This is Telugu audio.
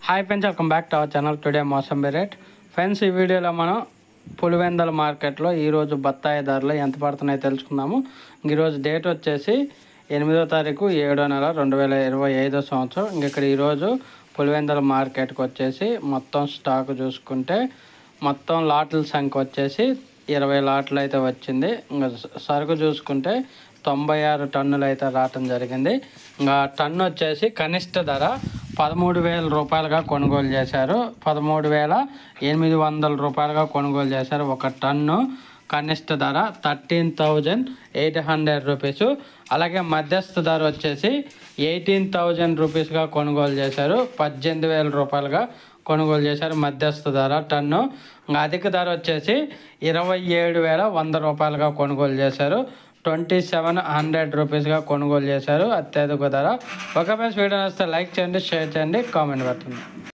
Hi friends, welcome back to our channel. Today mosambi rate. Friends, ఈ వీడియోలో మనం పులివెందల మార్కెట్లో ఈరోజు బత్తాయి ధరలు ఎంత పడుతున్నాయో తెలుసుకుందాము. ఈరోజు డేట్ వచ్చేసి 8వ తారీఖు 7వ నెల 2025 సంవత్సరం. ఇక్కడ ఈరోజు పులివెందల మార్కెట్కి వచ్చేసి మొత్తం స్టాక్ చూసుకుంటే మొత్తం లాట్ల సంఖ్య వచ్చేసి 20 లాట్లు అయితే వచ్చింది. ఇంకా సరుకు చూసుకుంటే 96 టన్నులు అయితే రావటం జరిగింది. ఇంకా టన్ను వచ్చేసి కనిష్ట ధర 13,000 రూపాయలుగా కొనుగోలు చేశారు. 13,800 రూపాయలుగా కొనుగోలు చేశారు. ఒక టన్ను కనిష్ట ధర 13,800 రూపీస్. అలాగే మధ్యస్థ ధర వచ్చేసి 18,000 రూపీస్గా కొనుగోలు చేశారు. 18,000 రూపాయలుగా కొనుగోలు చేశారు మధ్యస్థ ధర టన్ను. అధిక ధర వచ్చేసి 27,100 రూపాయలుగా కొనుగోలు చేశారు. 2,700 రూపీస్గా కొనుగోలు చేశారు అత్యధిక ధర. ఒక ఫ్రెండ్స్, వీడియో నచ్చితే లైక్ చేయండి, షేర్ చేయండి, కామెంట్ పెట్టండి.